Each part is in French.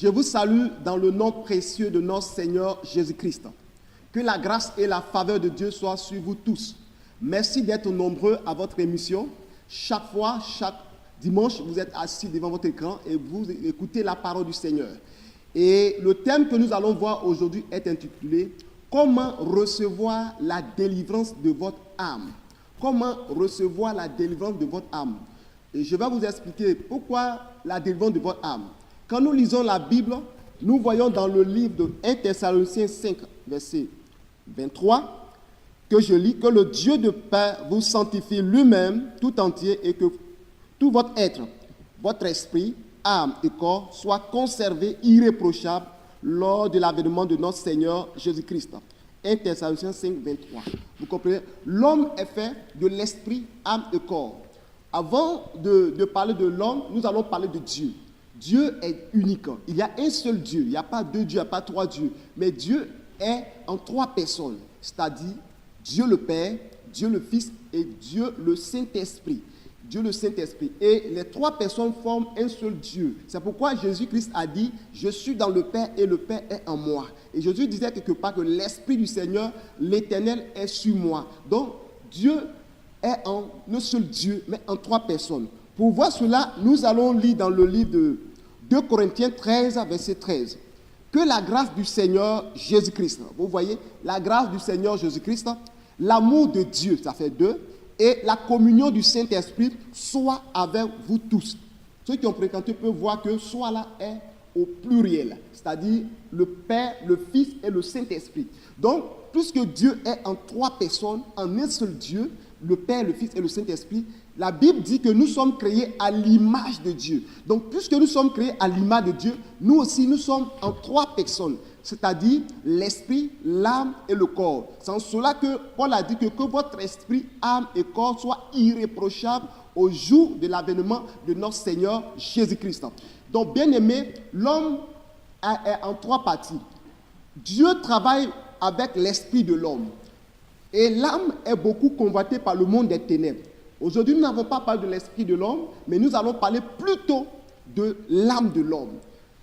Je vous salue dans le nom précieux de notre Seigneur Jésus-Christ. Que la grâce et la faveur de Dieu soient sur vous tous. Merci d'être nombreux à votre émission. Chaque fois, chaque dimanche, vous êtes assis devant votre écran et vous écoutez la parole du Seigneur. Et le thème que nous allons voir aujourd'hui est intitulé « Comment recevoir la délivrance de votre âme ?» Comment recevoir la délivrance de votre âme? Et je vais vous expliquer pourquoi la délivrance de votre âme. Quand nous lisons la Bible, nous voyons dans le livre de 1 Thessaloniciens 5, verset 23, que je lis, que le Dieu de paix vous sanctifie lui-même tout entier et que tout votre être, votre esprit, âme et corps soient conservés irréprochables lors de l'avènement de notre Seigneur Jésus-Christ. 1 Thessaloniciens 5, 23. Vous comprenez? L'homme est fait de l'esprit, âme et corps. Avant de parler de l'homme, nous allons parler de Dieu. Dieu est unique. Il y a un seul Dieu. Il n'y a pas deux dieux, il n'y a pas trois dieux. Mais Dieu est en trois personnes. C'est-à-dire Dieu le Père, Dieu le Fils et Dieu le Saint-Esprit. Dieu le Saint-Esprit. Et les trois personnes forment un seul Dieu. C'est pourquoi Jésus-Christ a dit « Je suis dans le Père et le Père est en moi ». Et Jésus disait quelque part que l'Esprit du Seigneur, l'Éternel, est sur moi. Donc, Dieu est en un seul Dieu, mais en trois personnes. Pour voir cela, nous allons lire dans le livre de 2 Corinthiens 13, verset 13. Que la grâce du Seigneur Jésus-Christ, vous voyez, la grâce du Seigneur Jésus-Christ, l'amour de Dieu, ça fait 2, et la communion du Saint-Esprit soit avec vous tous. Ceux qui ont fréquenté peuvent voir que soit là est au pluriel, c'est-à-dire le Père, le Fils et le Saint-Esprit. Donc, puisque Dieu est en trois personnes, en un seul Dieu, le Père, le Fils et le Saint-Esprit, la Bible dit que nous sommes créés à l'image de Dieu. Donc, puisque nous sommes créés à l'image de Dieu, nous aussi, nous sommes en trois personnes, c'est-à-dire l'esprit, l'âme et le corps. C'est en cela que Paul a dit que votre esprit, âme et corps soient irréprochables au jour de l'avènement de notre Seigneur Jésus-Christ. Donc, bien aimé, l'homme est en trois parties. Dieu travaille avec l'esprit de l'homme. Et l'âme est beaucoup convoitée par le monde des ténèbres. Aujourd'hui, nous n'avons pas parlé de l'esprit de l'homme, mais nous allons parler plutôt de l'âme de l'homme.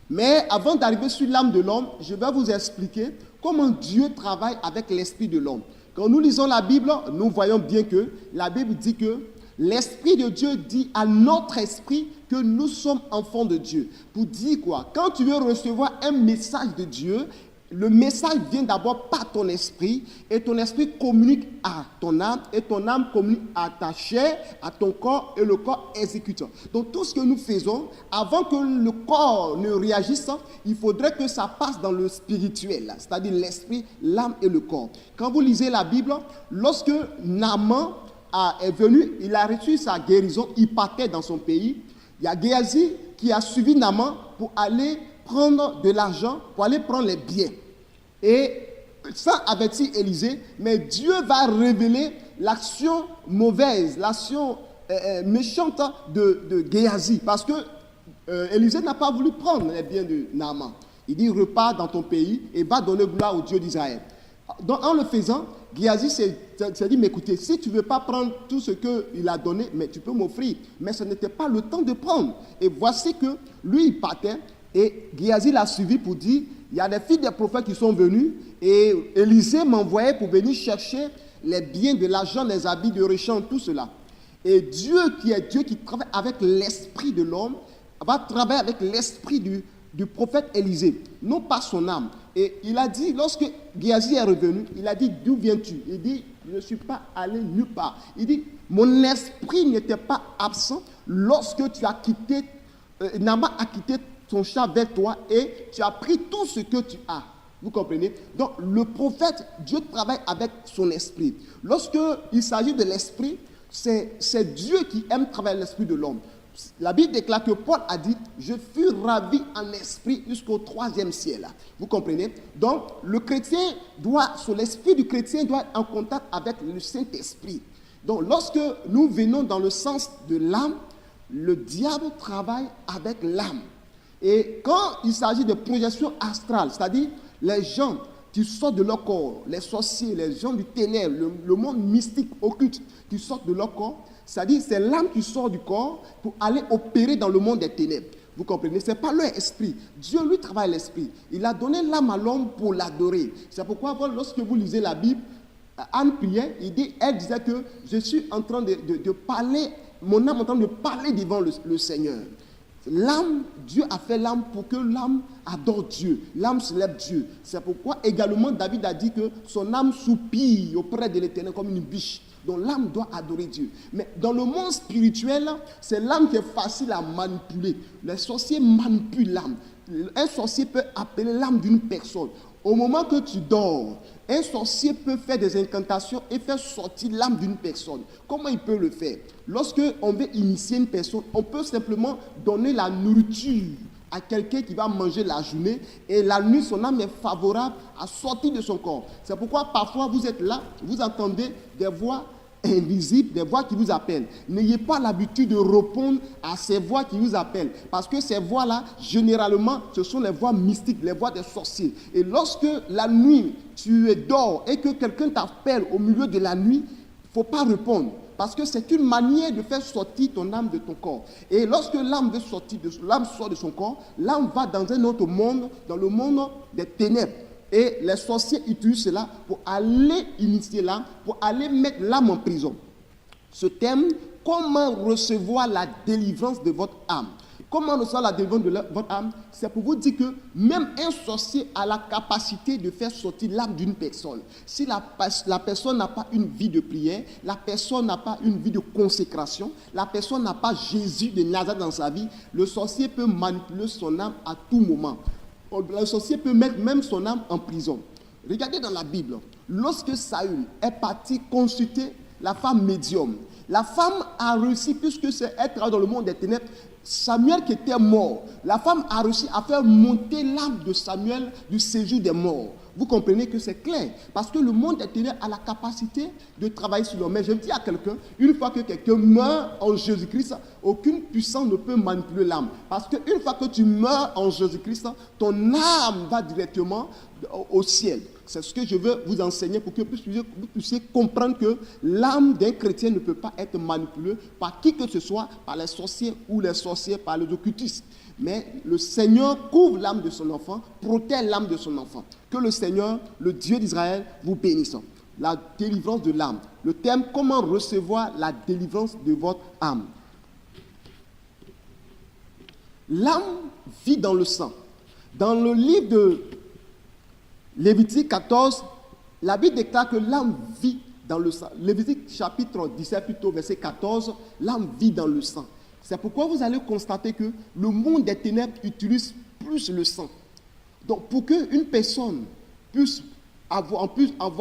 Mais avant d'arriver sur l'âme de l'homme, je vais vous expliquer comment Dieu travaille avec l'esprit de l'homme. Quand nous lisons la Bible, nous voyons bien que la Bible dit que l'Esprit de Dieu dit à notre esprit que nous sommes enfants de Dieu. Pour dire quoi? Quand tu veux recevoir un message de Dieu, le message vient d'abord par ton esprit et ton esprit communique à ton âme et ton âme communique à ta chair, à ton corps et le corps exécute. Donc tout ce que nous faisons, avant que le corps ne réagisse, il faudrait que ça passe dans le spirituel, c'est-à-dire l'esprit, l'âme et le corps. Quand vous lisez la Bible, lorsque Naaman est venu, il a reçu sa guérison, il partait dans son pays. Il y a Géasi qui a suivi Naaman pour aller prendre de l'argent, pour aller prendre les biens. Et ça avertit Élisée, mais Dieu va révéler l'action mauvaise, l'action méchante de Géasi, parce que Élisée n'a pas voulu prendre les biens de Naaman. Il dit, repars dans ton pays et va donner gloire au Dieu d'Israël. Donc, en le faisant, Géasi s'est dit, mais écoutez, si tu ne veux pas prendre tout ce qu'il a donné, mais tu peux m'offrir. Mais ce n'était pas le temps de prendre. Et voici que lui, il partait. Et Géasi l'a suivi pour dire, il y a des filles des prophètes qui sont venues et Élisée m'envoyait pour venir chercher les biens de l'argent, les habits de rechange, tout cela. Et Dieu qui est Dieu qui travaille avec l'esprit de l'homme, va travailler avec l'esprit du prophète Élisée, non pas son âme. Et il a dit, lorsque Géasi est revenu, il a dit, d'où viens-tu? Il dit, je ne suis pas allé nulle part. Il dit, mon esprit n'était pas absent lorsque tu as quitté, Naaman a quitté ton char vers toi et tu as pris tout ce que tu as. Vous comprenez? Donc, le prophète, Dieu travaille avec son esprit. Lorsque il s'agit de l'esprit, c'est Dieu qui aime travailler l'esprit de l'homme. La Bible déclare que Paul a dit « Je fus ravi en esprit jusqu'au 3e ciel ». Vous comprenez? Donc, le chrétien l'esprit du chrétien doit être en contact avec le Saint-Esprit. Donc, lorsque nous venons dans le sens de l'âme, le diable travaille avec l'âme. Et quand il s'agit de projection astrale, c'est-à-dire les gens qui sortent de leur corps, les sorciers, les gens du ténèbre, le monde mystique, occulte, qui sortent de leur corps, c'est-à-dire c'est l'âme qui sort du corps pour aller opérer dans le monde des ténèbres. Vous comprenez? Ce n'est pas leur esprit. Dieu, lui, travaille l'esprit. Il a donné l'âme à l'homme pour l'adorer. C'est pourquoi, lorsque vous lisez la Bible, Anne priait, elle disait que je suis en train de parler, mon âme est en train de parler devant le Seigneur. L'âme, Dieu a fait l'âme pour que l'âme adore Dieu, l'âme célèbre Dieu. C'est pourquoi également David a dit que son âme soupire auprès de l'Éternel comme une biche. Donc l'âme doit adorer Dieu. Mais dans le monde spirituel, c'est l'âme qui est facile à manipuler. Les sorciers manipulent l'âme. Un sorcier peut appeler l'âme d'une personne. Au moment que tu dors, un sorcier peut faire des incantations et faire sortir l'âme d'une personne. Comment il peut le faire? Lorsque on veut initier une personne, on peut simplement donner la nourriture à quelqu'un qui va manger la journée et la nuit, son âme est favorable à sortir de son corps. C'est pourquoi parfois vous êtes là, vous entendez des voix invisibles, des voix qui vous appellent. N'ayez pas l'habitude de répondre à ces voix qui vous appellent, parce que ces voix-là, généralement, ce sont les voix mystiques, les voix des sorciers. Et lorsque la nuit, tu dors et que quelqu'un t'appelle au milieu de la nuit, il ne faut pas répondre. Parce que c'est une manière de faire sortir ton âme de ton corps. Et lorsque l'âme sort de son corps, l'âme va dans un autre monde, dans le monde des ténèbres. Et les sorciers utilisent cela pour aller initier l'âme, pour aller mettre l'âme en prison. Ce thème, comment recevoir la délivrance de votre âme? Comment recevoir la délivrance de votre âme? C'est pour vous dire que même un sorcier a la capacité de faire sortir l'âme d'une personne. Si la personne n'a pas une vie de prière, la personne n'a pas une vie de consécration, la personne n'a pas Jésus de Nazareth dans sa vie, le sorcier peut manipuler son âme à tout moment. Le sorcier peut mettre même son âme en prison. Regardez dans la Bible, lorsque Saül est parti consulter la femme médium, la femme a réussi, puisque c'est elle travaille dans le monde des ténèbres, Samuel qui était mort, la femme a réussi à faire monter l'âme de Samuel du séjour des morts. Vous comprenez que c'est clair, parce que le monde des ténèbres a la capacité de travailler sur l'homme. Mais je dis à quelqu'un, une fois que quelqu'un meurt en Jésus-Christ, aucune puissance ne peut manipuler l'âme. Parce qu'une fois que tu meurs en Jésus-Christ, ton âme va directement au ciel. C'est ce que je veux vous enseigner pour que vous puissiez comprendre que l'âme d'un chrétien ne peut pas être manipulée par qui que ce soit, par les sorciers ou les sorcières, par les occultistes. Mais le Seigneur couvre l'âme de son enfant, protège l'âme de son enfant. Que le Seigneur, le Dieu d'Israël, vous bénisse. La délivrance de l'âme. Le thème, comment recevoir la délivrance de votre âme. L'âme vit dans le sang. Dans le livre de Lévitique 14, la Bible déclare que l'âme vit dans le sang. Lévitique chapitre 17, plutôt verset 14, l'âme vit dans le sang. C'est pourquoi vous allez constater que le monde des ténèbres utilise plus le sang. Donc, pour qu'une personne puisse avoir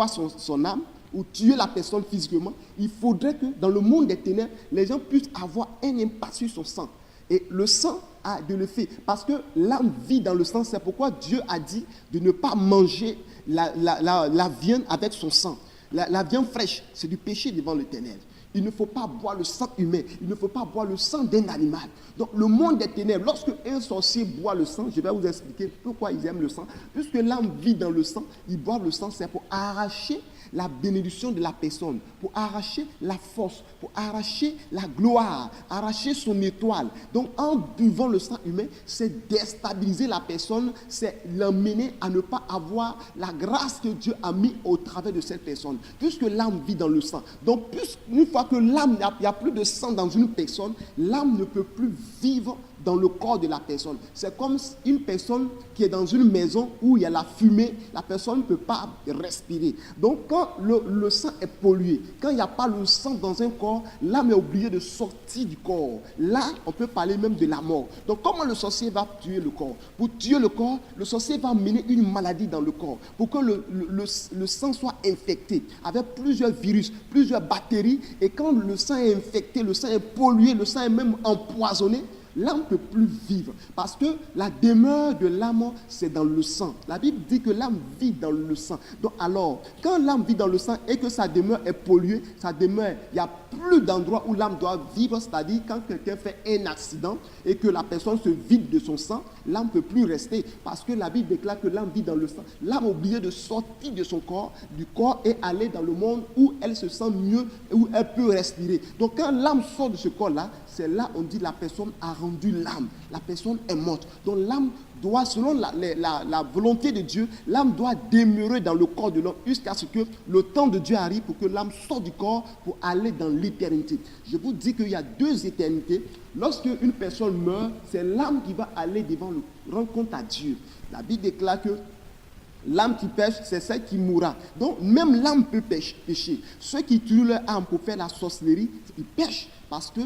son âme ou tuer la personne physiquement, il faudrait que dans le monde des ténèbres, les gens puissent avoir un impact sur son sang. Et le sang a de l'effet. Parce que l'âme vit dans le sang, c'est pourquoi Dieu a dit de ne pas manger la viande avec son sang. La viande fraîche, c'est du péché devant l'Éternel. Il ne faut pas boire le sang humain. Il ne faut pas boire le sang d'un animal. Donc, le monde des ténèbres, lorsque un sorcier boit le sang, je vais vous expliquer pourquoi ils aiment le sang. Puisque l'âme vit dans le sang, ils boivent le sang, c'est pour arracher la bénédiction de la personne, pour arracher la force, pour arracher la gloire, arracher son étoile. Donc, en buvant le sang humain, c'est déstabiliser la personne, c'est l'emmener à ne pas avoir la grâce que Dieu a mis au travers de cette personne. Puisque l'âme vit dans le sang. Donc, une fois que l'âme, il n'y a plus de sang dans une personne, l'âme ne peut plus vivre dans le corps de la personne. C'est comme une personne qui est dans une maison où il y a la fumée, la personne ne peut pas respirer. Donc quand le sang est pollué, quand il n'y a pas le sang dans un corps, l'âme est obligée de sortir du corps. Là, on peut parler même de la mort. Donc comment le sorcier va tuer le corps? Pour tuer le corps, le sorcier va mener une maladie dans le corps pour que le sang soit infecté avec plusieurs virus, plusieurs bactéries. Et quand le sang est infecté, le sang est pollué, le sang est même empoisonné, l'âme ne peut plus vivre parce que la demeure de l'âme, c'est dans le sang. La Bible dit que l'âme vit dans le sang. Donc alors, quand l'âme vit dans le sang et que sa demeure est polluée, sa demeure, il n'y a plus d'endroit où l'âme doit vivre, c'est-à-dire quand quelqu'un fait un accident et que la personne se vide de son sang, l'âme ne peut plus rester parce que la Bible déclare que l'âme vit dans le sang. L'âme est obligée de sortir de son corps, du corps et aller dans le monde où elle se sent mieux et où elle peut respirer. Donc quand l'âme sort de ce corps-là, c'est là on dit la personne a rendu l'âme. La personne est morte. Donc l'âme doit, selon la volonté de Dieu, l'âme doit demeurer dans le corps de l'homme jusqu'à ce que le temps de Dieu arrive pour que l'âme sorte du corps pour aller dans l'éternité. Je vous dis qu'il y a 2 éternités. Lorsque une personne meurt, c'est l'âme qui va aller devant le rendre compte à Dieu. La Bible déclare que l'âme qui pêche, c'est celle qui mourra. Donc, même l'âme peut pécher. Ceux qui tuent leur âme pour faire la sorcellerie, ils pêchent parce que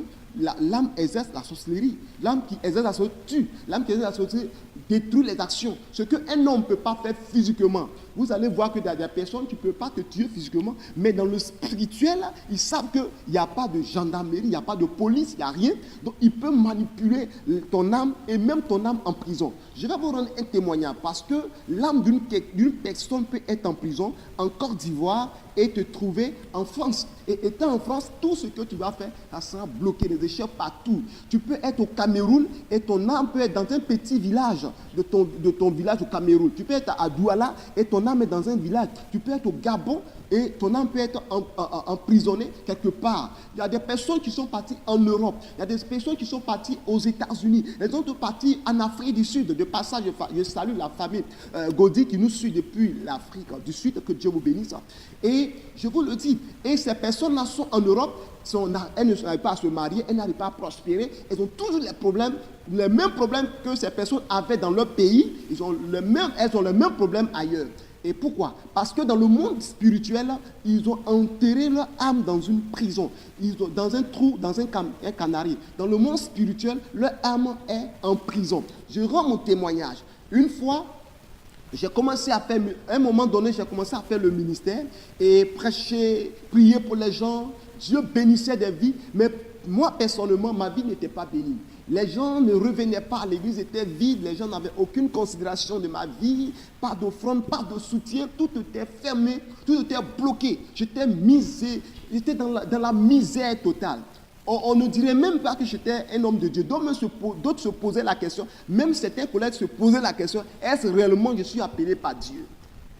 l'âme exerce la sorcellerie. L'âme qui exerce la sorcellerie tue. L'âme qui exerce la sorcellerie détruit les actions. Ce qu'un homme ne peut pas faire physiquement. Vous allez voir qu'il y a des personnes qui ne peuvent pas te tuer physiquement, mais dans le spirituel, ils savent qu'il n'y a pas de gendarmerie, il n'y a pas de police, il n'y a rien. Donc, il peut manipuler ton âme et même ton âme en prison. Je vais vous rendre un témoignage parce que l'âme d'une personne peut être en prison en Côte d'Ivoire et te trouver en France. Et étant en France, tout ce que tu vas faire, ça sera bloqué, les échelles partout. Tu peux être au Cameroun et ton âme peut être dans un petit village de ton village au Cameroun. Tu peux être à Douala et ton âme est dans un village. Tu peux être au Gabon et ton âme peut être emprisonnée quelque part. Il y a des personnes qui sont parties en Europe. Il y a des personnes qui sont parties aux États-Unis. Elles ont parties en Afrique du Sud. De passage, je salue la famille Gaudi qui nous suit depuis l'Afrique du Sud. Que Dieu vous bénisse. Et je vous le dis, et ces personnes-là sont en Europe, elles n'arrivent pas à se marier, elles n'arrivent pas à prospérer, elles ont toujours les mêmes problèmes que ces personnes avaient dans leur pays, elles ont le même problème ailleurs. Et pourquoi? Parce que dans le monde spirituel, ils ont enterré leur âme dans une prison, dans un trou, dans un canari. Dans le monde spirituel, leur âme est en prison. Je rends mon témoignage. Une fois, j'ai commencé à faire, à un moment donné, j'ai commencé à faire le ministère et prêcher, prier pour les gens. Dieu bénissait des vies, mais moi, personnellement, ma vie n'était pas bénie. Les gens ne revenaient pas, l'église était vide, les gens n'avaient aucune considération de ma vie, pas d'offrande, pas de soutien, tout était fermé, tout était bloqué. J'étais dans la misère totale. On ne dirait même pas que j'étais un homme de Dieu. D'autres se posaient la question, même certains collègues se posaient la question, est-ce réellement je suis appelé par Dieu?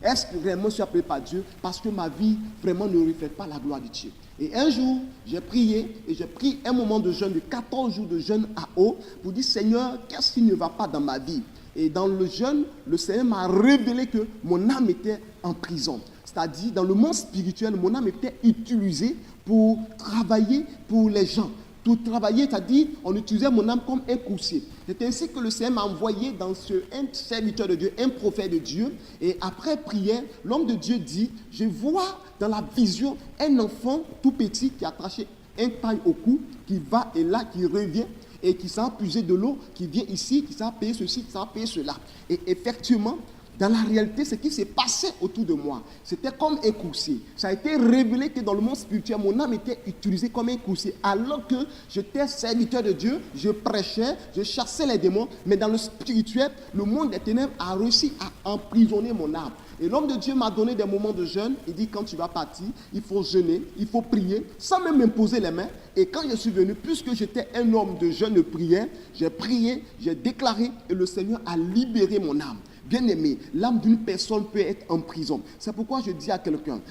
Est-ce que réellement je suis appelé par Dieu? Parce que ma vie vraiment ne reflète pas la gloire de Dieu. Et un jour, j'ai prié et j'ai pris un moment de jeûne, de 14 jours de jeûne à eau, pour dire, Seigneur, qu'est-ce qui ne va pas dans ma vie? Et dans le jeûne, le Seigneur m'a révélé que mon âme était en prison. C'est-à-dire, dans le monde spirituel, mon âme était utilisée pour travailler pour les gens. Pour travailler, c'est-à-dire, on utilisait mon âme comme un coursier. C'est ainsi que le Seigneur m'a envoyé dans un serviteur de Dieu, un prophète de Dieu. Et après prière, l'homme de Dieu dit, je vois dans la vision un enfant tout petit qui a attaché un paille au cou, qui va et là, qui revient, et qui s'en puiser de l'eau, qui vient ici, qui s'en payer ceci, qui s'en payer cela. Et effectivement, dans la réalité, ce qui s'est passé autour de moi, c'était comme un coursier. Ça a été révélé que dans le monde spirituel, mon âme était utilisée comme un coursier. Alors que j'étais serviteur de Dieu, je prêchais, je chassais les démons. Mais dans le spirituel, le monde des ténèbres a réussi à emprisonner mon âme. Et l'homme de Dieu m'a donné des moments de jeûne. Il dit, quand tu vas partir, il faut jeûner, il faut prier, sans même m'imposer les mains. Et quand je suis venu, puisque j'étais un homme de jeûne de prière, j'ai prié, j'ai déclaré, et le Seigneur a libéré mon âme. Bien-aimé, l'âme d'une personne peut être en prison. C'est pourquoi je dis à quelqu'un,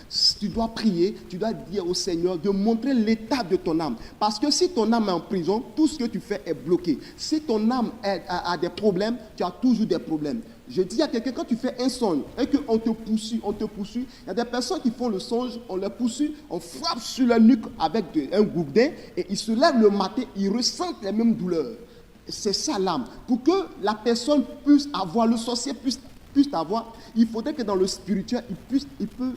tu dois prier, tu dois dire au Seigneur de montrer l'état de ton âme. Parce que si ton âme est en prison, tout ce que tu fais est bloqué. Si ton âme a des problèmes, tu as toujours des problèmes. Je dis à quelqu'un, quand tu fais un songe et qu'on te poursuit, il y a des personnes qui font le songe, on les poursuit, on frappe sur la nuque avec un gourdin et ils se lèvent le matin, ils ressentent les mêmes douleurs. C'est ça l'âme. Pour que la personne puisse avoir, le sorcier puisse avoir, il faudrait que dans le spirituel,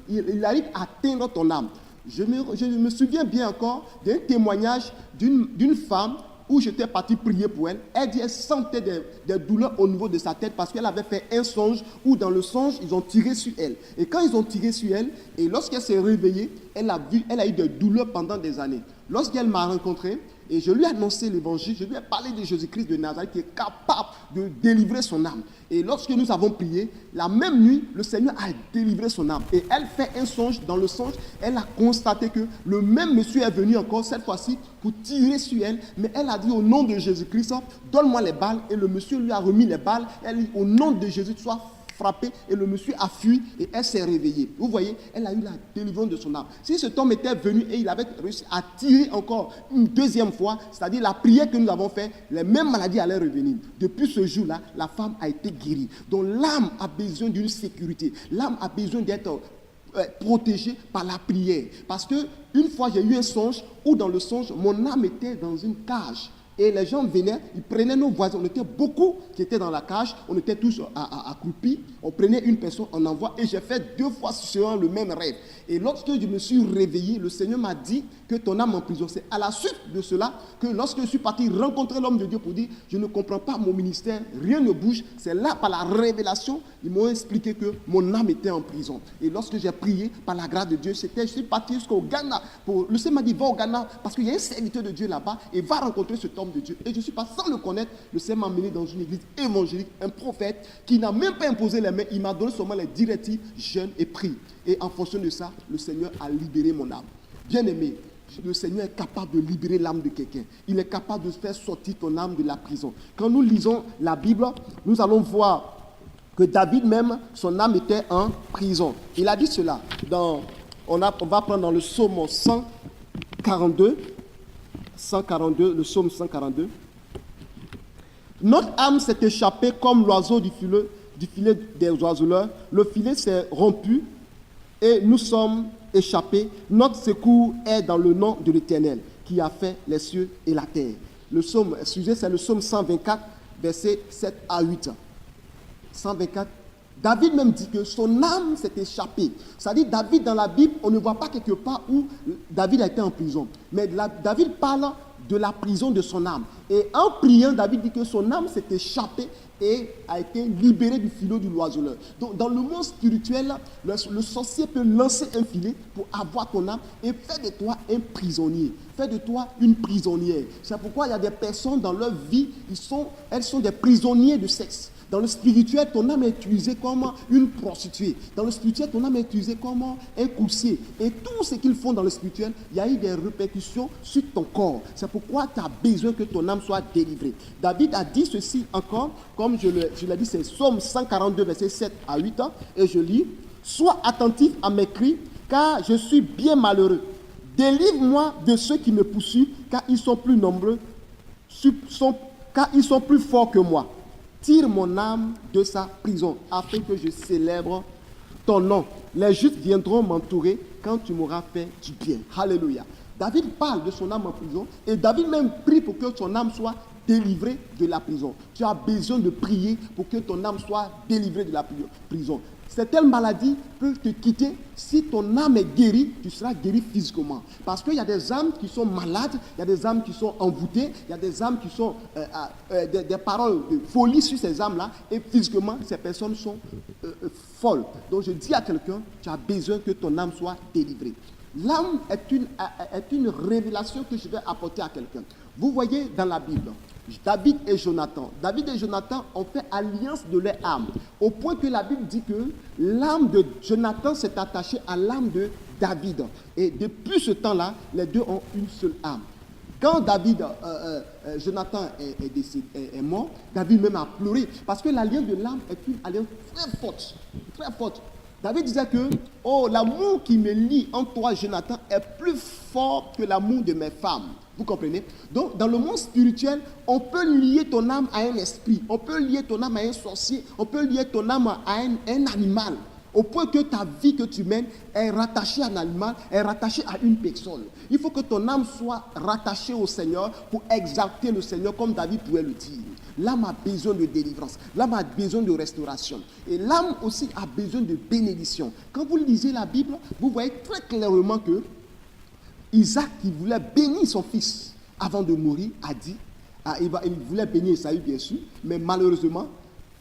il arrive à atteindre ton âme. Je me souviens bien encore d'un témoignage d'une femme où j'étais parti prier pour elle. Elle dit qu'elle sentait des douleurs au niveau de sa tête parce qu'elle avait fait un songe où dans le songe, ils ont tiré sur elle. Et quand ils ont tiré sur elle, et lorsqu'elle s'est réveillée, elle a eu des douleurs pendant des années. Lorsqu'elle m'a rencontré, et je lui ai annoncé l'évangile, je lui ai parlé de Jésus-Christ de Nazareth qui est capable de délivrer son âme. Et lorsque nous avons prié, la même nuit, le Seigneur a délivré son âme. Et elle fait un songe. Dans le songe, elle a constaté que le même monsieur est venu encore, cette fois-ci, pour tirer sur elle. Mais elle a dit au nom de Jésus-Christ, donne-moi les balles. Et le monsieur lui a remis les balles. Elle dit au nom de Jésus, sois frappé et le monsieur a fui et elle s'est réveillée. Vous voyez, elle a eu la délivrance de son âme. Si cet homme était venu et il avait réussi à tirer encore une deuxième fois, c'est-à-dire la prière que nous avons faite, les mêmes maladies allaient revenir. Depuis ce jour-là, la femme a été guérie. Donc l'âme a besoin d'une sécurité. L'âme a besoin d'être protégée par la prière. Parce que une fois j'ai eu un songe où dans le songe, mon âme était dans une cage. Et les gens venaient, ils prenaient nos voisins. On était beaucoup qui étaient dans la cage. On était tous accroupis. On prenait une personne, on envoie. Et j'ai fait 2 fois sur le même rêve. Et lorsque je me suis réveillé, le Seigneur m'a dit que ton âme en prison. C'est à la suite de cela que lorsque je suis parti rencontrer l'homme de Dieu pour dire, je ne comprends pas mon ministère, rien ne bouge. C'est là, par la révélation, ils m'ont expliqué que mon âme était en prison. Et lorsque j'ai prié, par la grâce de Dieu, je suis parti jusqu'au Ghana. Le Seigneur m'a dit, va au Ghana, parce qu'il y a un serviteur de Dieu là-bas, et va rencontrer cet homme de Dieu. Et je suis pas sans le connaître, le Seigneur m'a mené dans une église évangélique, un prophète qui n'a même pas imposé les mains, il m'a donné seulement les directives, jeûne et prie. Et en fonction de ça, le Seigneur a libéré mon âme. Bien aimé, le Seigneur est capable de libérer l'âme de quelqu'un. Il est capable de faire sortir ton âme de la prison. Quand nous lisons la Bible, nous allons voir que David même, son âme était en prison. Il a dit cela. On va prendre dans le psaume 142, le psaume 142. Notre âme s'est échappée comme l'oiseau du filet des oiseleurs. Le filet s'est rompu et nous sommes échappés. Notre secours est dans le nom de l'Éternel qui a fait les cieux et la terre. Le psaume, c'est le psaume 124, versets 7 à 8. 124. David même dit que son âme s'est échappée. C'est-à-dire, David, dans la Bible, on ne voit pas quelque part où David a été en prison. Mais David parle de la prison de son âme. Et en priant, David dit que son âme s'est échappée et a été libérée du filet du oiseleur. Donc, dans le monde spirituel, le sorcier peut lancer un filet pour avoir ton âme et faire de toi un prisonnier. Faire de toi une prisonnière. C'est pourquoi il y a des personnes dans leur vie, elles sont des prisonniers de sexe. Dans le spirituel, ton âme est utilisée comme une prostituée. Dans le spirituel, ton âme est utilisée comme un coursier. Et tout ce qu'ils font dans le spirituel, il y a eu des répercussions sur ton corps. C'est pourquoi tu as besoin que ton âme soit délivrée. David a dit ceci encore, comme je l'ai dit, c'est Psaume 142, versets 7 à 8. Et je lis, « Sois attentif à mes cris, car je suis bien malheureux. Délivre-moi de ceux qui me poursuivent, car ils sont plus nombreux, car ils sont plus forts que moi. Tire mon âme de sa prison, afin que je célèbre ton nom. Les justes viendront m'entourer quand tu m'auras fait du bien. » Alléluia. David parle de son âme en prison et David même prie pour que son âme soit délivrée de la prison. Tu as besoin de prier pour que ton âme soit délivrée de la prison. Certaines maladies peuvent te quitter. Si ton âme est guérie, tu seras guéri physiquement. Parce qu'il y a des âmes qui sont malades, il y a des âmes qui sont envoûtées, il y a des âmes qui sont des paroles de folie sur ces âmes-là. Et physiquement, ces personnes sont folles. Donc je dis à quelqu'un, tu as besoin que ton âme soit délivrée. L'âme est une révélation que je vais apporter à quelqu'un. Vous voyez dans la Bible, David et Jonathan ont fait alliance de leur âme, au point que la Bible dit que l'âme de Jonathan s'est attachée à l'âme de David. Et depuis ce temps-là, les deux ont une seule âme. Quand Jonathan est mort, David même a pleuré, parce que l'alliance de l'âme est une alliance très forte, très forte. David disait que l'amour qui me lie entre toi et Jonathan est plus fort que l'amour de mes femmes. Vous comprenez? Donc, dans le monde spirituel, on peut lier ton âme à un esprit, on peut lier ton âme à un sorcier, on peut lier ton âme à un animal, au point que ta vie que tu mènes est rattachée à un animal, est rattachée à une personne. Il faut que ton âme soit rattachée au Seigneur pour exalter le Seigneur comme David pouvait le dire. L'âme a besoin de délivrance, l'âme a besoin de restauration. Et l'âme aussi a besoin de bénédiction. Quand vous lisez la Bible, vous voyez très clairement que Isaac, qui voulait bénir son fils avant de mourir, a dit, il voulait bénir Esaü bien sûr, mais malheureusement,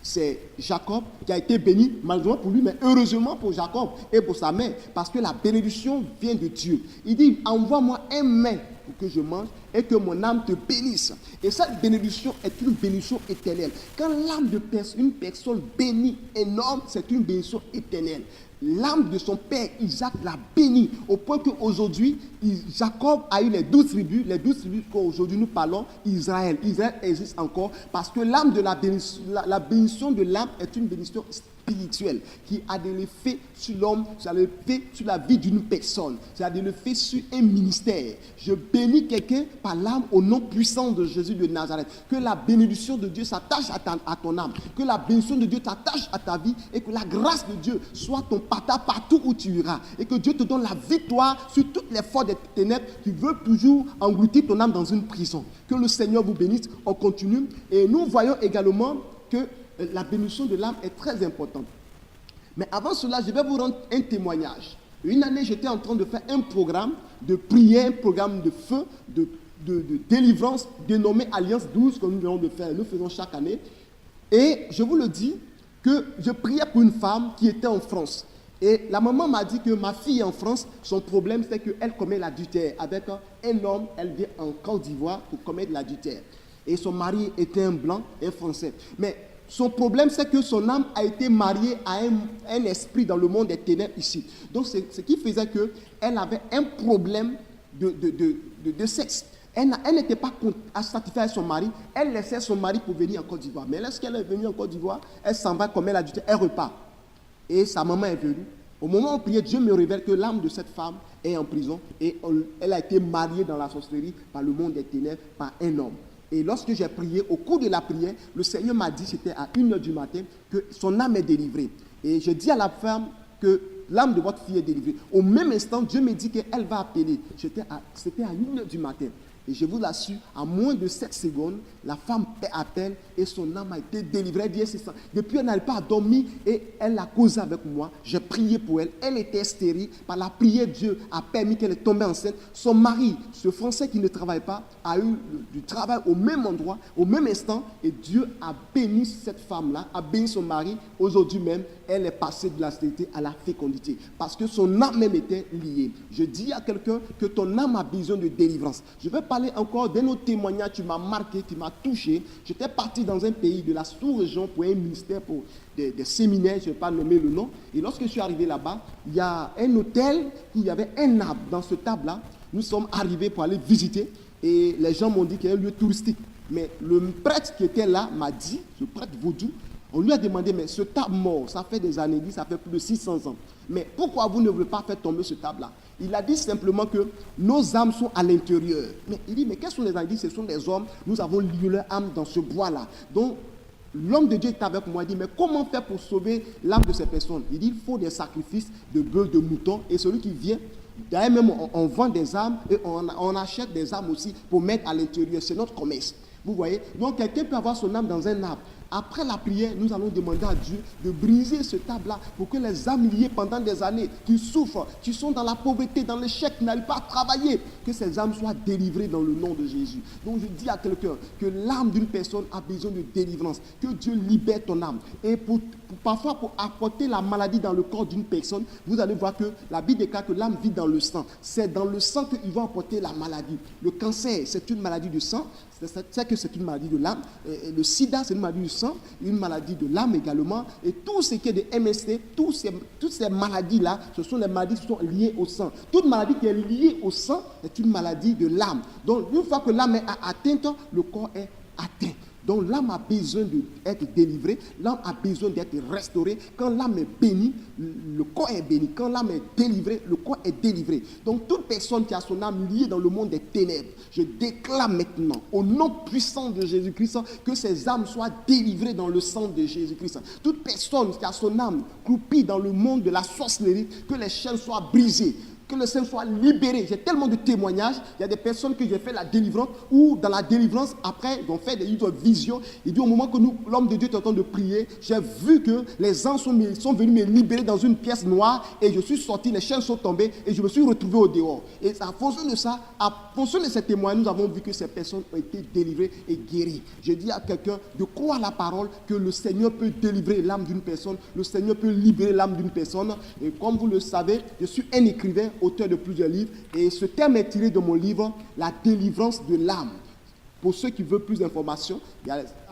c'est Jacob qui a été béni, malheureusement pour lui, mais heureusement pour Jacob et pour sa mère, parce que la bénédiction vient de Dieu. Il dit, envoie-moi un mets pour que je mange et que mon âme te bénisse. Et cette bénédiction est une bénédiction éternelle. Quand l'âme d'une personne bénie énorme, c'est une bénédiction éternelle. L'âme de son père Isaac l'a béni, au point qu'aujourd'hui, Jacob a eu les 12 tribus qu'aujourd'hui nous parlons, Israël. Israël existe encore parce que l'âme de la bénédiction de l'âme est une bénédiction spirituel qui a de l'effet sur l'homme, ça a de l'effet sur la vie d'une personne, ça a de l'effet sur un ministère. Je bénis quelqu'un par l'âme au nom puissant de Jésus de Nazareth. Que la bénédiction de Dieu s'attache à ton âme, que la bénédiction de Dieu t'attache à ta vie et que la grâce de Dieu soit ton partage partout où tu iras et que Dieu te donne la victoire sur toutes les forces des ténèbres qui veulent toujours engloutir ton âme dans une prison. Que le Seigneur vous bénisse. On continue et nous voyons également que la bénédiction de l'âme est très importante. Mais avant cela, je vais vous rendre un témoignage. Une année, j'étais en train de faire un programme de prière, un programme de feu, de délivrance, dénommé Alliance 12, que nous venons de faire. Nous faisons chaque année. Et je vous le dis, que je priais pour une femme qui était en France. Et la maman m'a dit que ma fille en France, son problème, c'est qu'elle commet l'adultère. Avec un homme, elle vient en Côte d'Ivoire pour commettre l'adultère. Et son mari était un blanc, un français. Mais son problème, c'est que son âme a été mariée à un esprit dans le monde des ténèbres ici. Donc, c'est ce qui faisait qu'elle avait un problème de sexe. Elle n'était pas satisfaite avec son mari. Elle laissait son mari pour venir en Côte d'Ivoire. Mais lorsqu'elle est venue en Côte d'Ivoire, elle s'en va comme elle a dit, elle repart. Et sa maman est venue. Au moment où on priait, Dieu me révèle que l'âme de cette femme est en prison et elle a été mariée dans la sorcellerie par le monde des ténèbres, par un homme. Et lorsque j'ai prié, au cours de la prière, le Seigneur m'a dit, c'était à 1h du matin, que son âme est délivrée. Et je dis à la femme que l'âme de votre fille est délivrée. Au même instant, Dieu me dit qu'elle va appeler. C'était à 1h du matin. Et je vous l'assure, à moins de 7 secondes, la femme appelle et son âme a été délivrée. Elle dit, c'est ça. Depuis, elle n'arrive pas à dormir et elle a causé avec moi. J'ai prié pour elle. Elle était stérile. Par la prière, Dieu a permis qu'elle est tombée enceinte. Son mari, ce Français qui ne travaille pas, a eu du travail au même endroit, au même instant. Et Dieu a béni cette femme-là, a béni son mari. Aujourd'hui même, elle est passée de la stérilité à la fécondité. Parce que son âme même était liée. Je dis à quelqu'un que ton âme a besoin de délivrance. Je vais parler encore d'un autre témoignage qui m'a marqué, qui m'a touché. J'étais parti dans un pays de la sous-région pour un ministère, pour des séminaires, je ne vais pas nommer le nom. Et lorsque je suis arrivé là-bas, il y a un hôtel où il y avait un arbre. Dans ce arbre-là, nous sommes arrivés pour aller visiter. Et les gens m'ont dit qu'il y a un lieu touristique. Mais le prêtre qui était là m'a dit, ce prêtre vaudou, on lui a demandé, mais ce arbre mort, ça fait des années, ça fait plus de 600 ans. Mais pourquoi vous ne voulez pas faire tomber ce arbre-là? Il a dit simplement que nos âmes sont à l'intérieur. Mais il dit, mais quels sont les âmes? Il dit, ce sont des hommes, nous avons lié leur âme dans ce bois-là. Donc, l'homme de Dieu est avec moi. Il dit, mais comment faire pour sauver l'âme de ces personnes? Il dit, il faut des sacrifices de bœufs, de moutons. Et celui qui vient, d'ailleurs même, on vend des âmes et on achète des âmes aussi pour mettre à l'intérieur. C'est notre commerce. Vous voyez? Donc, quelqu'un peut avoir son âme dans un arbre. Après la prière, nous allons demander à Dieu de briser ce arbre-là pour que les âmes liées pendant des années, qui souffrent, qui sont dans la pauvreté, dans l'échec, qui n'arrivent pas à travailler, que ces âmes soient délivrées dans le nom de Jésus. Donc je dis à quelqu'un que l'âme d'une personne a besoin de délivrance, que Dieu libère ton âme. Et parfois, pour apporter la maladie dans le corps d'une personne, vous allez voir que la Bible déclare que l'âme vit dans le sang. C'est dans le sang qu'il va apporter la maladie. Le cancer, c'est une maladie du sang, c'est que c'est une maladie de l'âme. Le sida, c'est une maladie du sang, une maladie de l'âme également. Et tout ce qui est de MST, toutes ces maladies-là, ce sont les maladies qui sont liées au sang. Toute maladie qui est liée au sang est une maladie de l'âme. Donc, une fois que l'âme est atteinte, le corps est atteint. Donc l'âme a besoin d'être délivrée, l'âme a besoin d'être restaurée. Quand l'âme est bénie, le corps est béni. Quand l'âme est délivrée, le corps est délivré. Donc toute personne qui a son âme liée dans le monde des ténèbres, je déclare maintenant, au nom puissant de Jésus-Christ, que ces âmes soient délivrées dans le sang de Jésus-Christ. Toute personne qui a son âme croupie dans le monde de la sorcellerie, que les chaînes soient brisées. Que le Seigneur soit libéré. J'ai tellement de témoignages. Il y a des personnes que j'ai fait la délivrance, ou dans la délivrance, après, ils ont fait des visions. Il dit, au moment que l'homme de Dieu est en train de prier, j'ai vu que les anges sont venus me libérer dans une pièce noire, et je suis sorti, les chaînes sont tombées, et je me suis retrouvé au dehors. Et en fonction de ça, en fonction de ces témoignages, nous avons vu que ces personnes ont été délivrées et guéries. Je dis à quelqu'un de croire la parole, que le Seigneur peut délivrer l'âme d'une personne, le Seigneur peut libérer l'âme d'une personne. Et comme vous le savez, je suis un écrivain, auteur de plusieurs livres, et ce thème est tiré de mon livre, La délivrance de l'âme. Pour ceux qui veulent plus d'informations,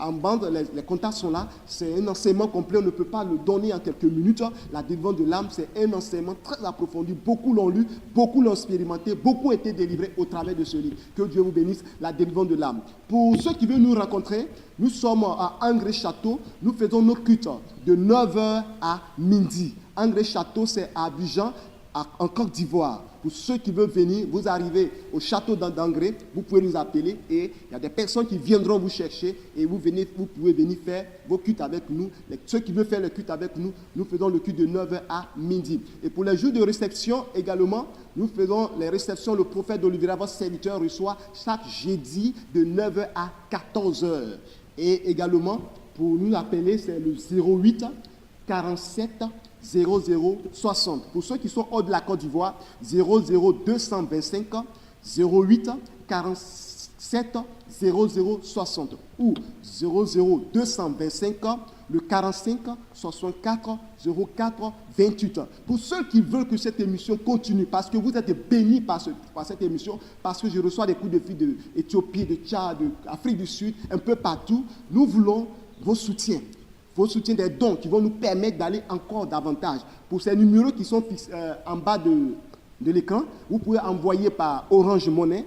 en bande, les contacts sont là. C'est un enseignement complet, on ne peut pas le donner en quelques minutes. La délivrance de l'âme, c'est un enseignement très approfondi. Beaucoup l'ont lu, beaucoup l'ont expérimenté, beaucoup ont été délivrés au travers de ce livre. Que Dieu vous bénisse, la délivrance de l'âme. Pour ceux qui veulent nous rencontrer, nous sommes à Angré-Château. Nous faisons nos cultes de 9h à midi. Angré-Château, c'est à Abidjan, en Côte d'Ivoire. Pour ceux qui veulent venir, vous arrivez au château d'Angré, vous pouvez nous appeler et il y a des personnes qui viendront vous chercher et vous pouvez venir faire vos cultes avec nous. Ceux qui veulent faire le culte avec nous, nous faisons le culte de 9h à midi. Et pour les jours de réception également, nous faisons les réceptions. Le prophète d'Oliveira, votre serviteur, reçoit chaque jeudi de 9h à 14h. Et également, pour nous appeler, c'est le 08 47 00 60. Pour ceux qui sont hors de la Côte d'Ivoire, 00 225 08 47 00 60 ou 00 225 le 45 64 04 28. Pour ceux qui veulent que cette émission continue, parce que vous êtes bénis par cette émission, parce que je reçois des coups de fil d'Éthiopie, de Tchad, d'Afrique du Sud, un peu partout, nous voulons vos soutiens. Vos soutiens, des dons qui vont nous permettre d'aller encore davantage. Pour ces numéros qui sont en bas de l'écran, vous pouvez envoyer par Orange Money,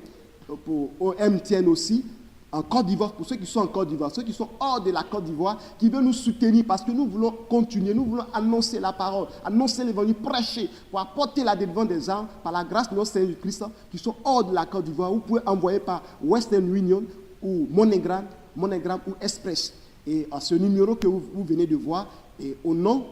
pour MTN aussi, en Côte d'Ivoire, pour ceux qui sont en Côte d'Ivoire, ceux qui sont hors de la Côte d'Ivoire, qui veulent nous soutenir parce que nous voulons continuer, nous voulons annoncer la parole, annoncer l'évangile, prêcher, pour apporter la délivrance des âmes par la grâce de notre Seigneur Christ, qui sont hors de la Côte d'Ivoire. Vous pouvez envoyer par Western Union ou MoneyGram ou Express. Et à ce numéro que vous venez de voir, et au nom,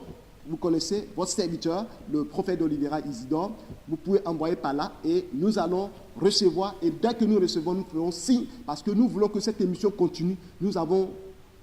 vous connaissez votre serviteur, le prophète d'Oliveira Isidore, vous pouvez envoyer par là et nous allons recevoir. Et dès que nous recevons, nous ferons signe parce que nous voulons que cette émission continue. Nous avons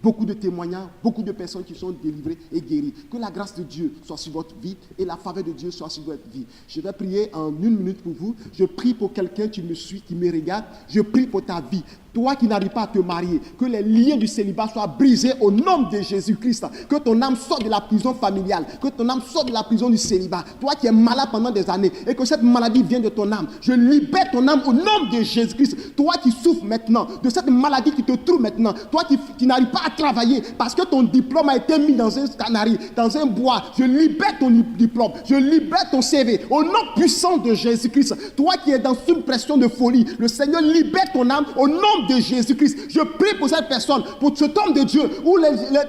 beaucoup de témoignages, beaucoup de personnes qui sont délivrées et guéries. Que la grâce de Dieu soit sur votre vie et la faveur de Dieu soit sur votre vie. Je vais prier en 1 minute pour vous. Je prie pour quelqu'un qui me suit, qui me regarde. Je prie pour ta vie. Toi qui n'arrives pas à te marier, que les liens du célibat soient brisés au nom de Jésus-Christ. Que ton âme sorte de la prison familiale, que ton âme sorte de la prison du célibat. Toi qui es malade pendant des années et que cette maladie vient de ton âme, je libère ton âme au nom de Jésus-Christ. Toi qui souffres maintenant de cette maladie qui te trouve maintenant, toi qui n'arrives pas à travailler parce que ton diplôme a été mis dans un canari, dans un bois, je libère ton diplôme, je libère ton CV au nom puissant de Jésus-Christ. Toi qui es dans une pression de folie, le Seigneur libère ton âme au nom de Jésus-Christ. Je prie pour cette personne, pour cet homme de Dieu où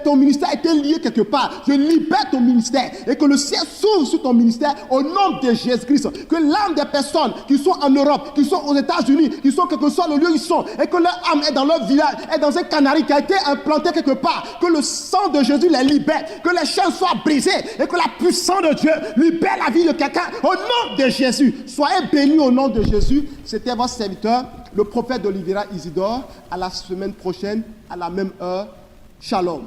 ton ministère a été lié quelque part. Je libère ton ministère et que le ciel s'ouvre sur ton ministère au nom de Jésus-Christ. Que l'âme des personnes qui sont en Europe, qui sont aux États-Unis, qui sont quel que soit le lieu où ils sont, et que leur âme est dans leur village, est dans un canari qui a été implanté quelque part, que le sang de Jésus les libère, que les chaînes soient brisées et que la puissance de Dieu libère la vie de quelqu'un au nom de Jésus. Soyez bénis au nom de Jésus. C'était votre serviteur, le prophète d'Oliveira Isidore. À la semaine prochaine, à la même heure. Shalom.